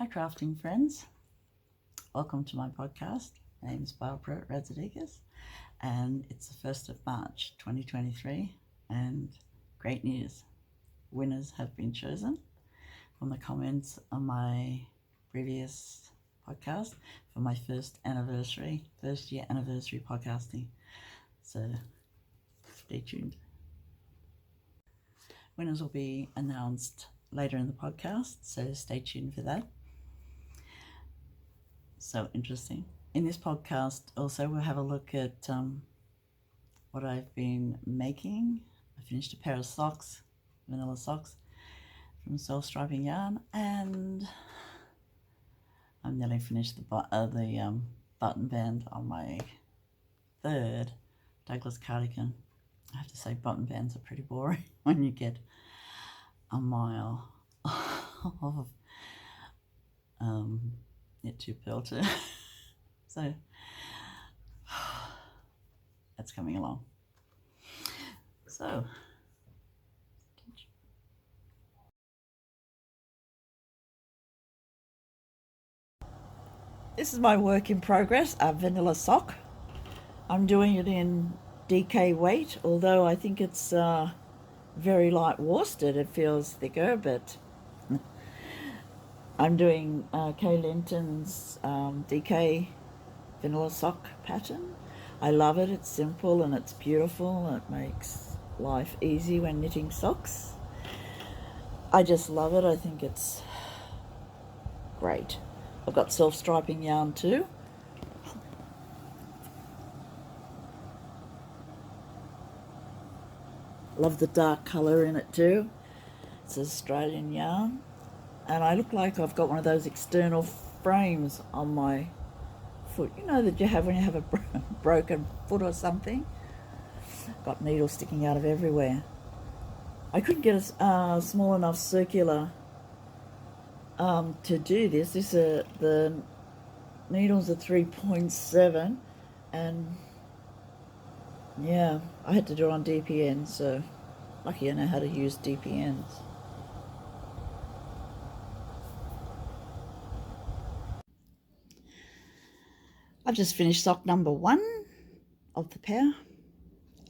Hi crafting friends, welcome to my podcast. My name is Barbara Radzidikas and it's the 1st of March 2023 and great news, winners have been chosen from the comments on my previous podcast for my first year anniversary podcasting, so stay tuned. Winners will be announced later in the podcast, so stay tuned for that. So interesting. In this podcast also we'll have a look at what I've been making. I finished a pair of socks, vanilla socks from self-striping yarn, and I'm nearly finished the button band on my third Douglas cardigan. I have to say button bands are pretty boring when you get a mile of knit to pelter. So that's coming along. So this is my work in progress, a vanilla sock. I'm doing it in DK weight, although I think it's very light worsted. It feels thicker, but I'm doing Kay Linton's DK vanilla sock pattern. I love it. It's simple and it's beautiful. It makes life easy when knitting socks. I just love it. I think it's great. I've got self-striping yarn too. Love the dark colour in it too. It's Australian yarn. And I look like I've got one of those external frames on my foot. You know that you have when you have a broken foot or something? Got needles sticking out of everywhere. I couldn't get a small enough circular to do this. The needles are 3.7 and yeah, I had to do it on DPN, so lucky I know how to use DPNs. I've just finished sock number 1 of the pair.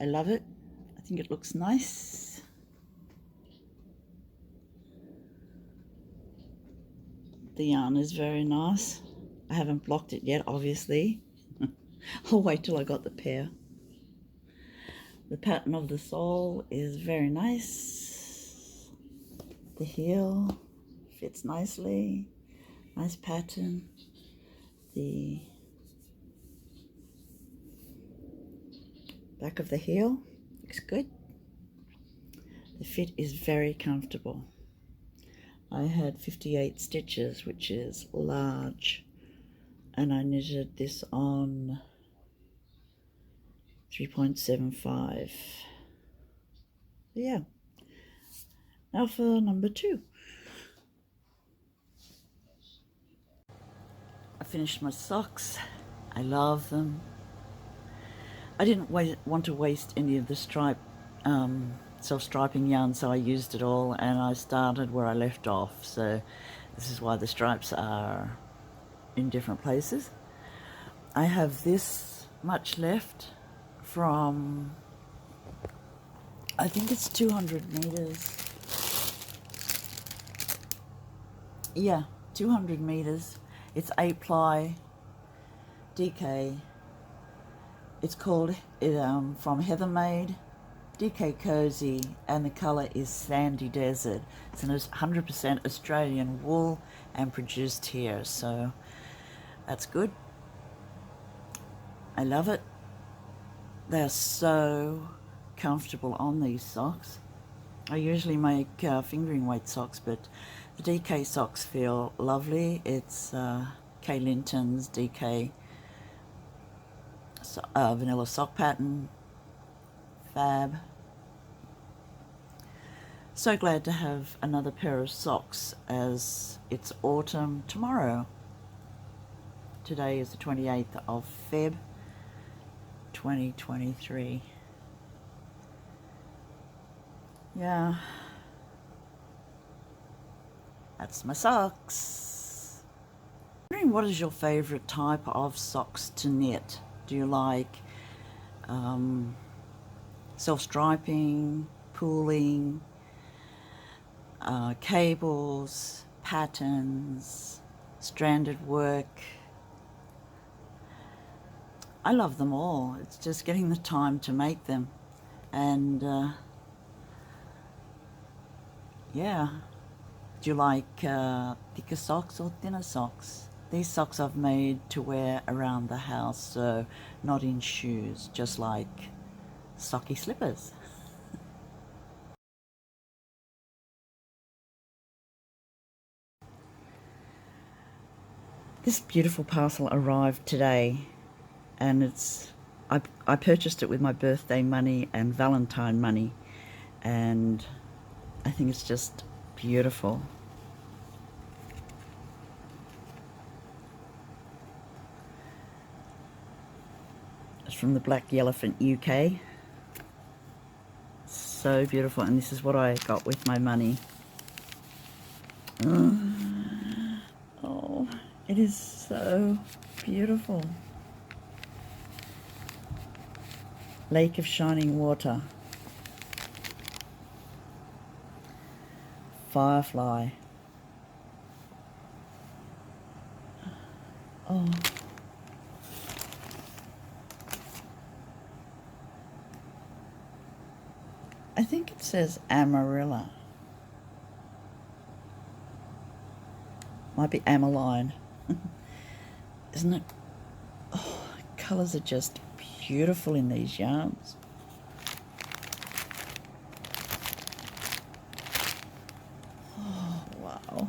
I love it. I think it looks nice. The yarn is very nice. I haven't blocked it yet, obviously. I'll wait till I got the pair. The pattern of the sole is very nice. The heel fits nicely. Nice pattern. The back of the heel looks good. The fit is very comfortable. I had 58 stitches, which is large, and I knitted this on 3.75. Yeah. Now for number 2. I finished my socks. I love them. I didn't want to waste any of the self-striping yarn, so I used it all and I started where I left off. So this is why the stripes are in different places. I have this much left from, I think it's 200 meters. Yeah, 200 meters. It's 8-ply DK. It's called from Heathermaid, DK Cosy, and the colour is Sandy Desert. It's 100% Australian wool and produced here, so that's good. I love it. They're so comfortable on these socks. I usually make fingering weight socks, but the DK socks feel lovely. It's Kay Linton's DK vanilla sock pattern. Fab. So glad to have another pair of socks as it's autumn tomorrow. Today is the 28th of Feb 2023. Yeah, that's my socks. what is your favourite type of socks to knit? Do you like self-striping, pooling, cables, patterns, stranded work? I love them all. It's just getting the time to make them. And yeah. Do you like thicker socks or thinner socks? These socks I've made to wear around the house, so not in shoes, just like socky slippers. This beautiful parcel arrived today, and I purchased it with my birthday money and Valentine money, and I think it's just beautiful. It's from the Black Elephant UK. So beautiful, and this is what I got with my money. Oh, it is so beautiful. Lake of Shining Water. Firefly. Oh. I think it says Amarilla. Might be Amaline. Isn't it? Oh, colours are just beautiful in these yarns. Oh, wow.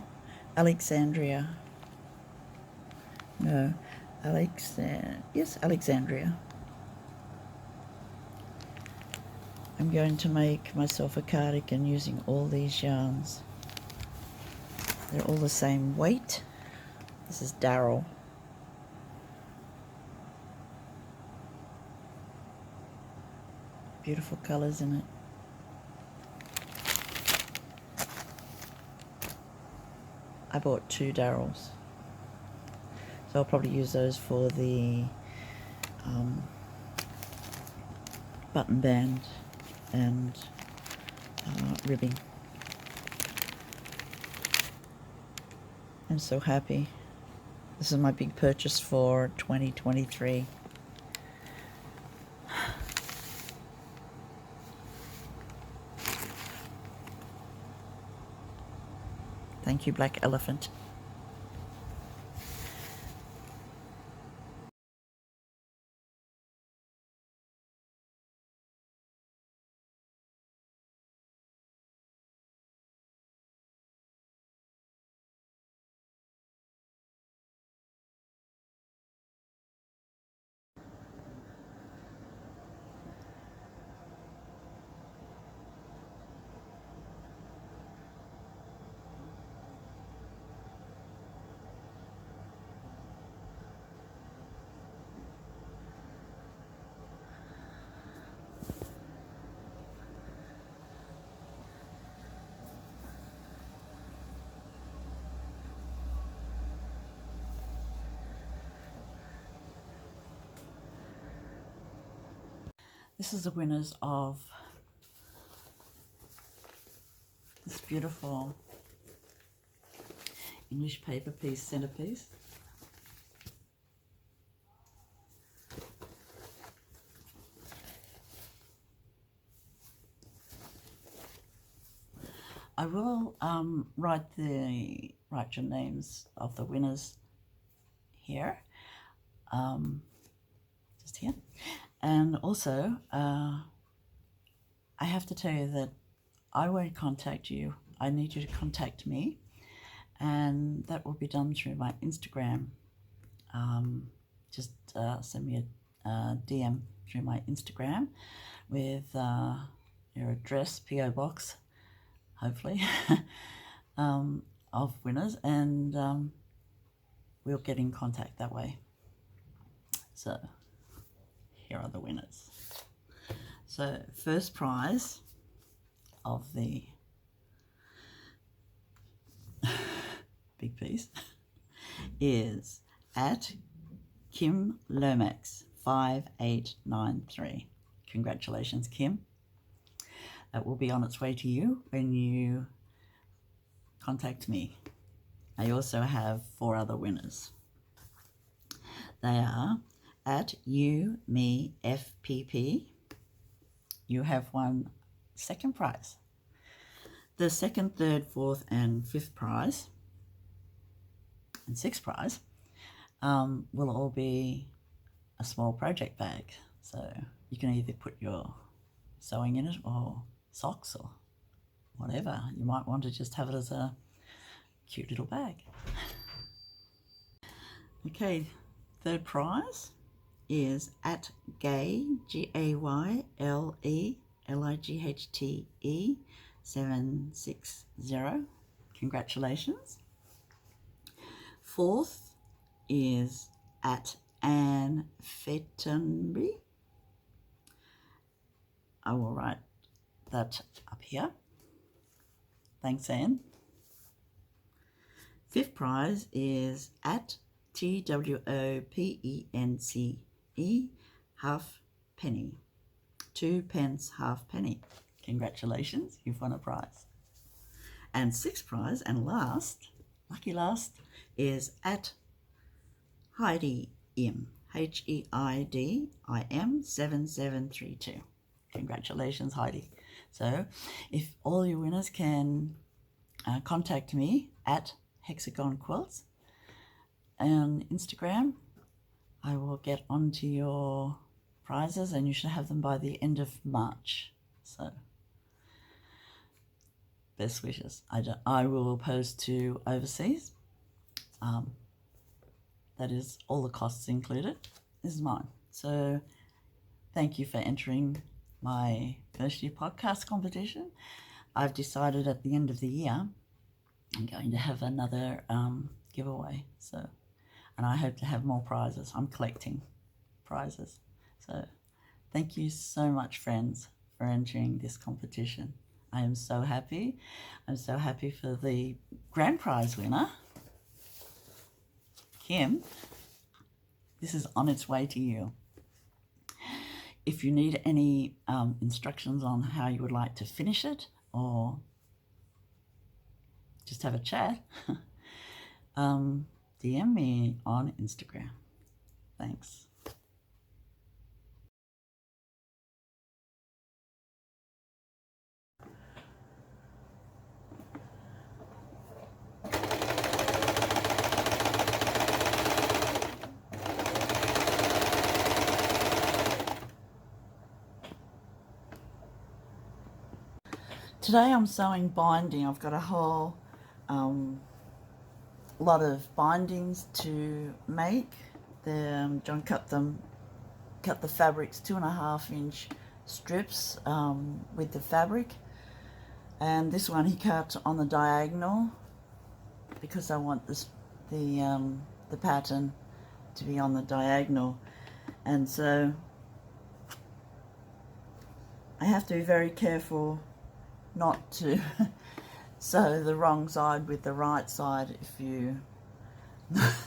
Alexandria. No, yes, Alexandria. I'm going to make myself a cardigan using all these yarns. They're all the same weight. This is Darryl. Beautiful colours in it. I bought 2 Darryls. So I'll probably use those for the button band and ribbing. I'm so happy. This is my big purchase for 2023. Thank you, Black Elephant. This is the winners of this beautiful English paper piece centerpiece. I will write your names of the winners here, just here, and also I have to tell you that I won't contact you. I need you to contact me, and that will be done through my Instagram. Just send me a DM through my Instagram with your address, PO box, hopefully, of winners, and we'll get in contact that way. So here are the winners. So first prize of the big piece is at Kim Lomax 5893. Congratulations, Kim. That will be on its way to you when you contact me. I also have 4 other winners. They are at You, Me, FPP. You have won second prize. The second, third, fourth, and fifth prize, and sixth prize, will all be a small project bag. So you can either put your sewing in it or socks or whatever. You might want to just have it as a cute little bag. Okay, third prize is at Gayle, GAYLELIGHTE 760. Congratulations. Fourth is at Anne Fettenby. I will write that up here. Thanks, Anne. Fifth prize is at TWOPENCE halfpenny. 2 pence halfpenny. Congratulations, you've won a prize. And sixth prize and last, lucky last, is at Heidi M. HEIDIM 7732. Congratulations, Heidi. So if all your winners can contact me at Hexagon Quilts on Instagram, I will get onto your prizes and you should have them by the end of March. So best wishes. I will post to overseas. That is all the costs included. This is mine. So thank you for entering my first year podcast competition. I've decided at the end of the year I'm going to have another giveaway. So, and I hope to have more prizes. I'm collecting prizes. So thank you so much, friends, for entering this competition. I am so happy. I'm so happy for the grand prize winner, Kim. This is on its way to you. If you need any instructions on how you would like to finish it or just have a chat, DM me on Instagram. Thanks. Today I'm sewing binding. I've got a whole lot of bindings to make. John cut the fabrics 2.5 inch strips with the fabric, and this one he cut on the diagonal because I want the pattern to be on the diagonal, and so I have to be very careful not to sew the wrong side with the right side, if you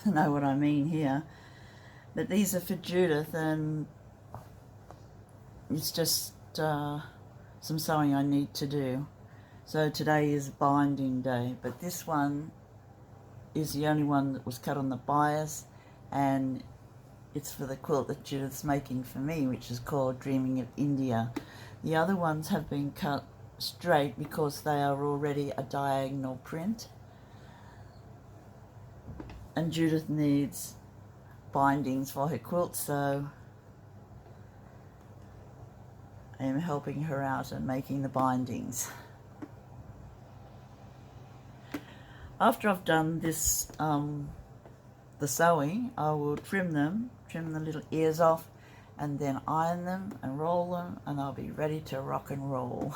know what I mean here. But these are for Judith, and it's just some sewing I need to do. So today is binding day, but this one is the only one that was cut on the bias, and it's for the quilt that Judith's making for me, which is called Dreaming of India. The other ones have been cut straight because they are already a diagonal print, and Judith needs bindings for her quilt, so I am helping her out and making the bindings. After I've done this, the sewing, I will trim the little ears off, and then iron them and roll them, and I'll be ready to rock and roll.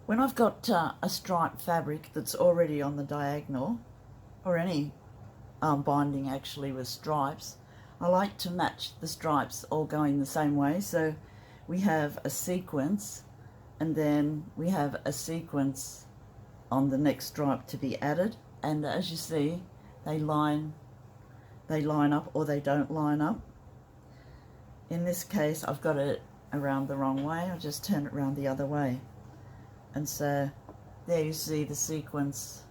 When I've got a striped fabric that's already on the diagonal, or any binding actually with stripes, I like to match the stripes all going the same way. So we have a sequence, and then we have a sequence on the next stripe to be added, and as you see, they line up or they don't line up. In this case, I've got it around the wrong way. I'll just turn it around the other way, and so there you see the sequence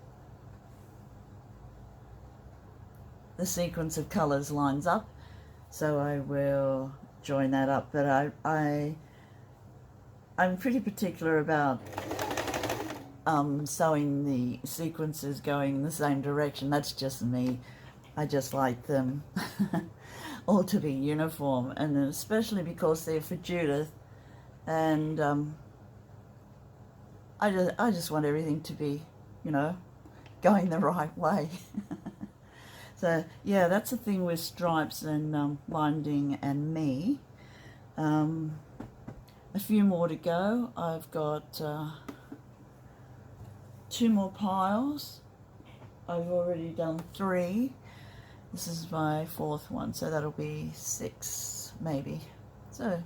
of colors lines up. So I will join that up, but I'm pretty particular about sewing the sequences going in the same direction. That's just me. I just like them all to be uniform, and especially because they're for Judith, and I just want everything to be, you know, going the right way. So yeah, that's the thing with stripes and binding and me. A few more to go. I've got 2 more piles. I've already done 3. This is my 4th one, so that'll be 6 maybe. So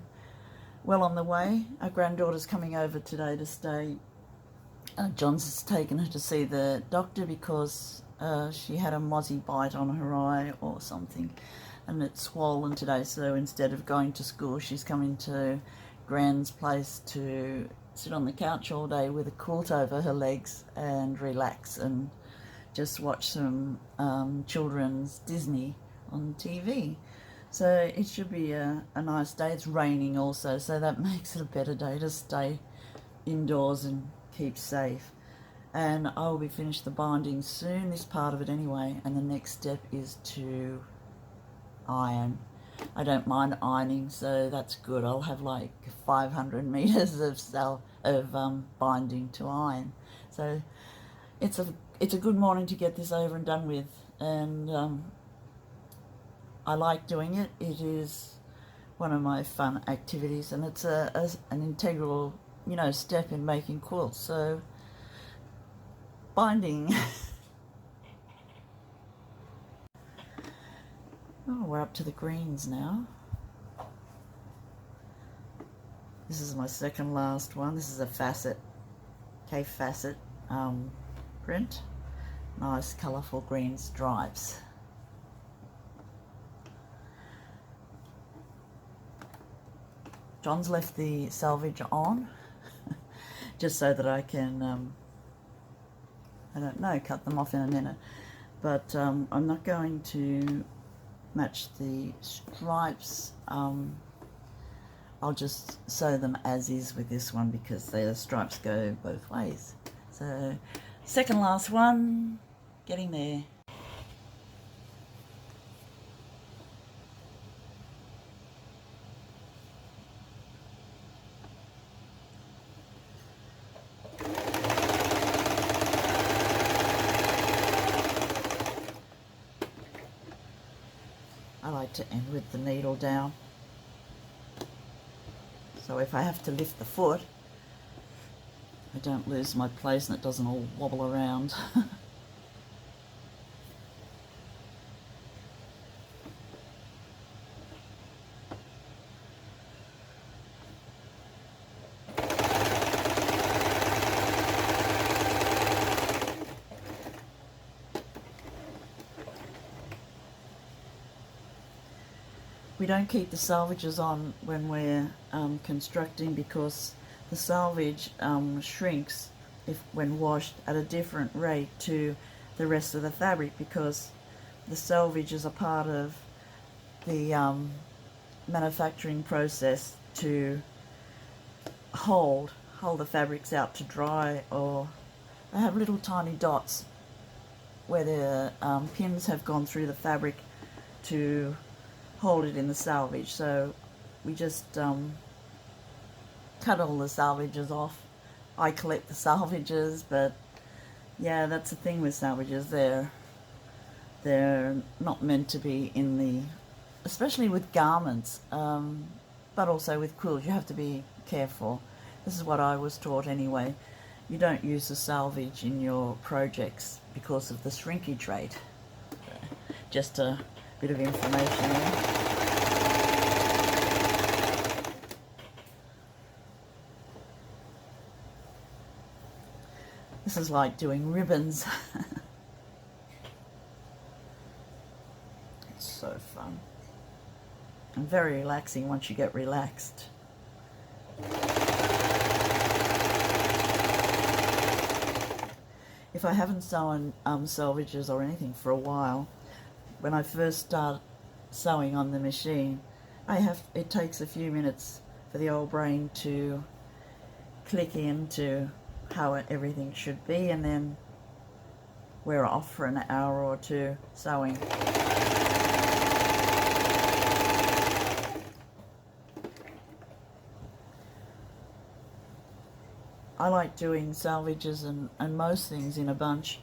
well on the way. Our granddaughter's coming over today to stay. John's has taken her to see the doctor because she had a mozzie bite on her eye or something, and it's swollen today. So instead of going to school, she's coming to Gran's place to sit on the couch all day with a quilt over her legs and relax and just watch some children's Disney on TV. So it should be a nice day. It's raining also, so that makes it a better day to stay indoors and keep safe. And I will be finished the binding soon, this part of it anyway, and the next step is to iron. I don't mind ironing, so that's good. I'll have like 500 meters of binding to iron. So it's a good morning to get this over and done with, and I like doing it. It is one of my fun activities, and it's an integral, you know, step in making quilts. So binding. Oh, we're up to the greens now. This is my second last one. This is a facet, K facet print. Nice colourful green stripes. John's left the selvage on just so that I can I don't know, cut them off in a minute, but I'm not going to match the stripes. I'll just sew them as is with this one because the stripes go both ways. So second last one, getting there. I like to end with the needle down, so if I have to lift the foot, I don't lose my place and it doesn't all wobble around. We don't keep the salvages on when we're constructing because the salvage shrinks when washed at a different rate to the rest of the fabric, because the salvage is a part of the manufacturing process to hold the fabrics out to dry, or they have little tiny dots where the pins have gone through the fabric to hold it in the salvage. So we just cut all the salvages off. I collect the salvages, but yeah, that's the thing with salvages. They're not meant to be in the, especially with garments, but also with quilts, you have to be careful. This is what I was taught anyway. you don't use the salvage in your projects because of the shrinkage rate. Just a bit of information there. This is like doing ribbons. It's so fun. And very relaxing once you get relaxed. If I haven't sewn selvages or anything for a while, when I first start sewing on the machine, it takes a few minutes for the old brain to click into how everything should be, and then we're off for an hour or two sewing. I like doing salvages and most things in a bunch,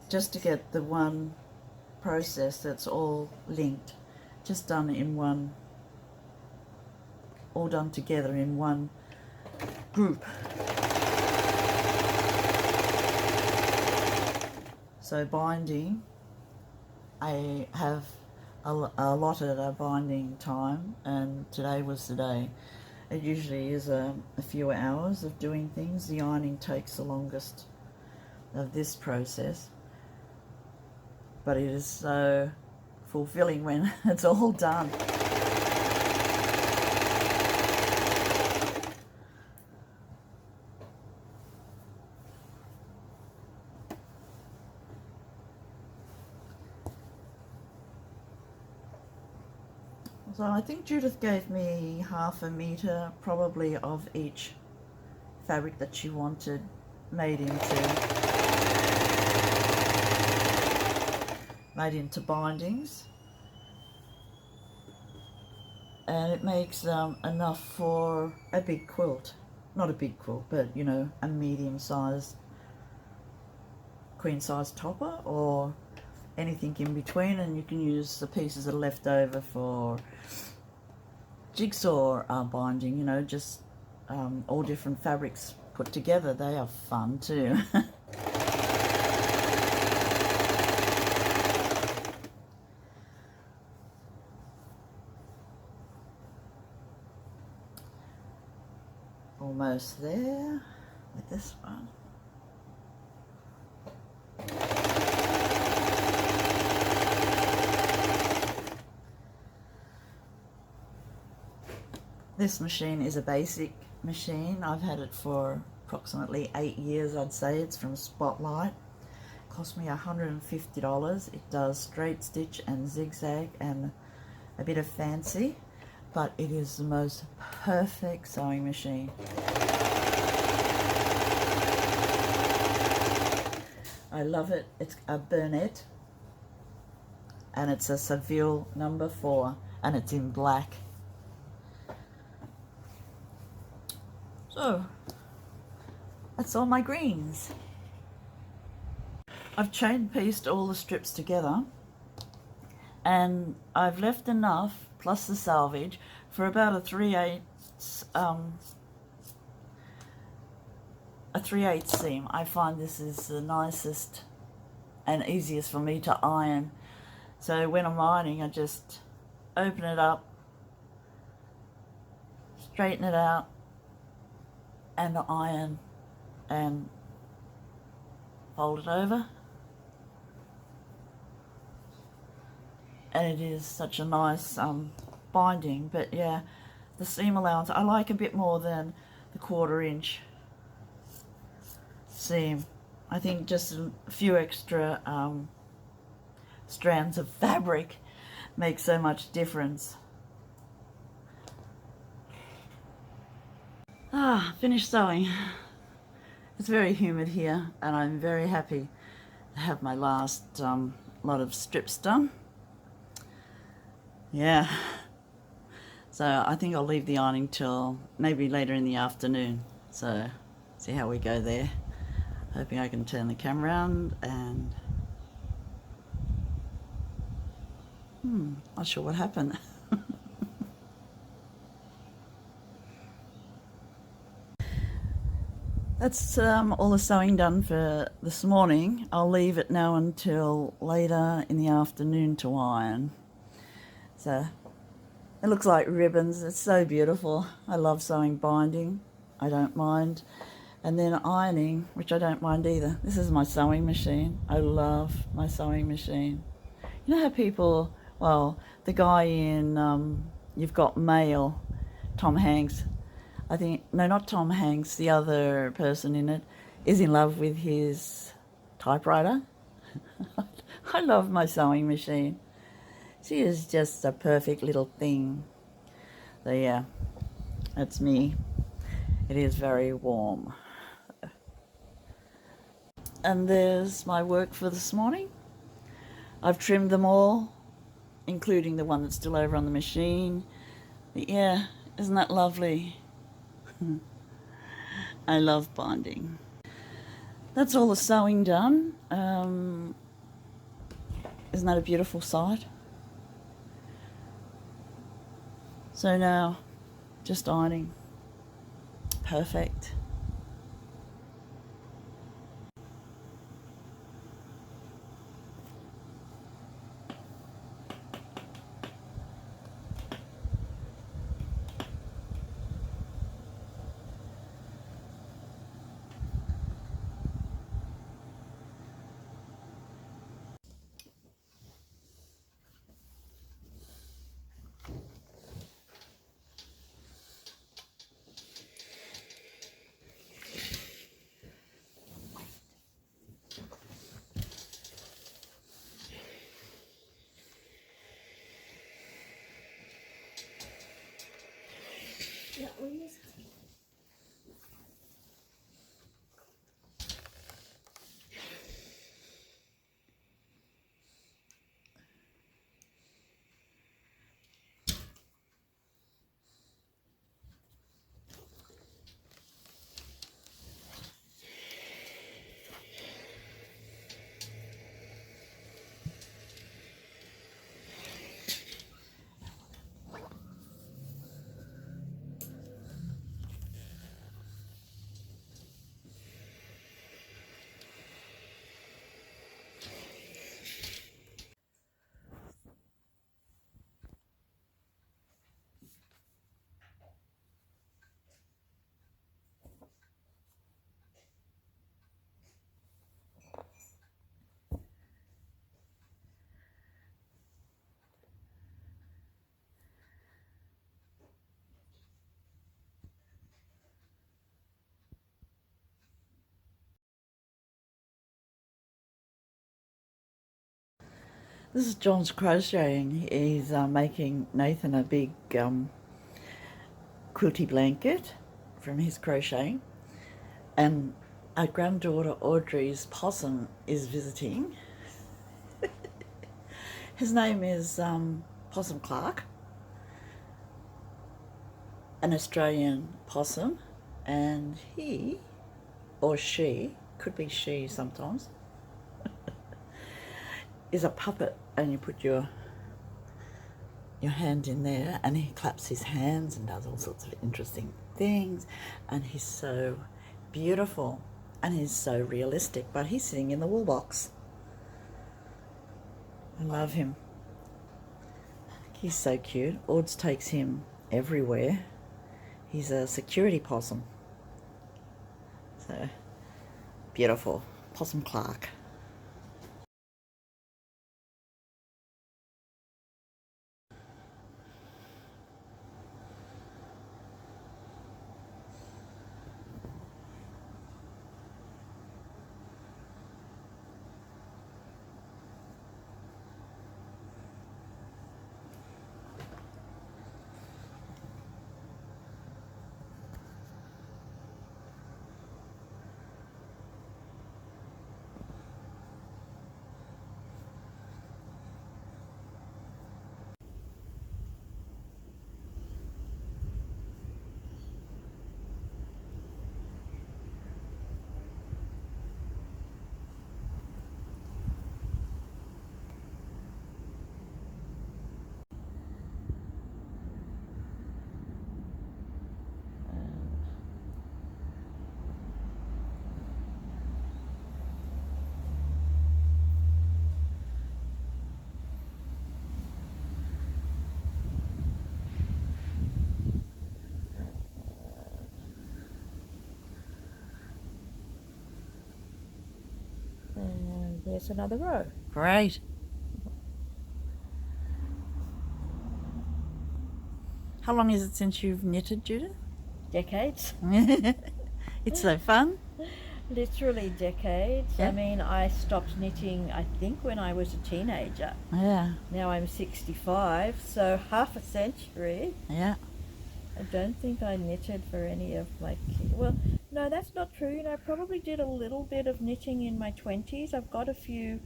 just to get the one process that's all linked, just done in one, all done together in one group. So binding, I have allotted a binding time, and today was the day. It usually is a few hours of doing things. The ironing takes the longest of this process, but it is so fulfilling when it's all done. So I think Judith gave me 1/2 metre probably of each fabric that she wanted made into bindings, and it makes enough for a big quilt. Not a big quilt, but you know, a medium-sized queen-size topper or anything in between, and you can use the pieces that are left over for jigsaw binding, you know, just all different fabrics put together. They are fun too. Almost there with this one. This machine is a basic machine. I've had it for approximately 8 years, I'd say. It's from Spotlight. It cost me $150. It does straight stitch and zigzag and a bit of fancy, but it is the most perfect sewing machine. I love it. It's a Burnett, and it's a Seville number 4, and it's in black. So, that's all my greens. I've chain pieced all the strips together, and I've left enough, plus the salvage, for about a 3/8 seam. I find this is the nicest and easiest for me to iron. So when I'm ironing, I just open it up, straighten it out, and iron and fold it over, and it is such a nice binding. But yeah, the seam allowance I like a bit more than the 1/4 inch seam. I think just a few extra strands of fabric make so much difference. Finished sewing. It's very humid here, and I'm very happy to have my last lot of strips done. Yeah, so I think I'll leave the ironing till maybe later in the afternoon, so see how we go there. Hoping I can turn the camera around, and not sure what happened. That's all the sewing done for this morning. I'll leave it now until later in the afternoon to iron. So it looks like ribbons. It's so beautiful. I love sewing binding. I don't mind. And then ironing, which I don't mind either. This is my sewing machine. I love my sewing machine. You know how people, well, the guy in You've Got Mail, Tom Hanks, I think, no, not Tom Hanks, the other person in it, is in love with his typewriter. I love my sewing machine. She is just a perfect little thing. So yeah, that's me. It is very warm. And there's my work for this morning. I've trimmed them all, including the one that's still over on the machine. But yeah, isn't that lovely? I love binding. That's all the sewing done. Isn't that a beautiful sight? So now, just ironing. Perfect. Yeah, we use This is John's crocheting. He's making Nathan a big quilty blanket from his crocheting. And our granddaughter Audrey's possum is visiting. His name is Possum Clark, an Australian possum, and he, or she, could be she sometimes, is a puppet, and you put your hand in there and he claps his hands and does all sorts of interesting things, and he's so beautiful and he's so realistic, but he's sitting in the wool box. I love him. He's so cute. Ords takes him everywhere. He's a security possum. So beautiful. Possum Clark. there's another row. Great. How long is it since you've knitted, Judith? Decades. It's so fun. Literally decades. Yeah. I mean, I stopped knitting, I think, when I was a teenager. Yeah. Now I'm 65, so half a century. Yeah. I don't think I knitted for any of my kids. Well, no, that's not true. You know, I probably did a little bit of knitting in my 20s. I've got a few,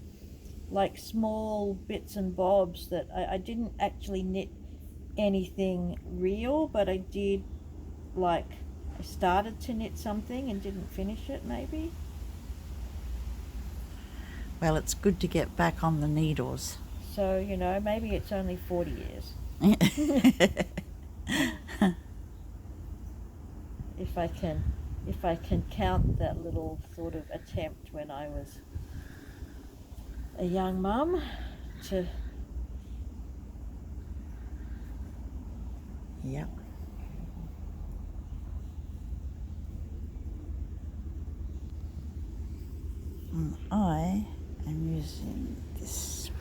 like, small bits and bobs that I didn't actually knit anything real, but I did, like, I started to knit something and didn't finish it, maybe. Well, it's good to get back on the needles. So, you know, maybe it's only 40 years. If I can count that little sort of attempt when I was a young mum to... Yep. And I am using this.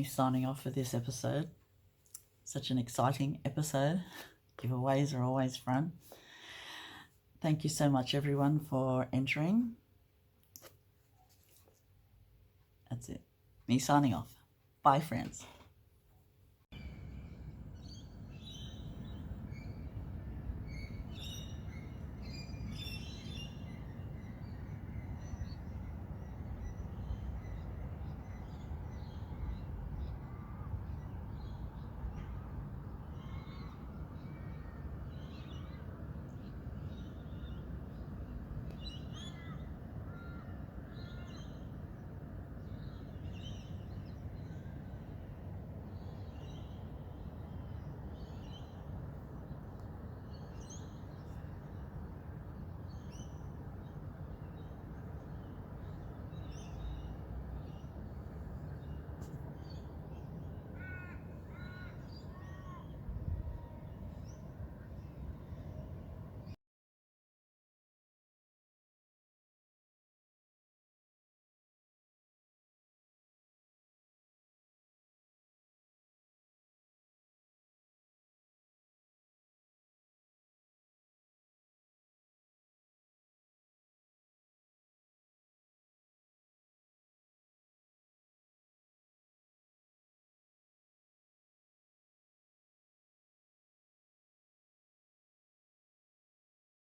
me signing off for this episode. Such an exciting episode. Giveaways are always fun. Thank you so much, everyone, for entering. That's it. Me signing off. Bye, friends.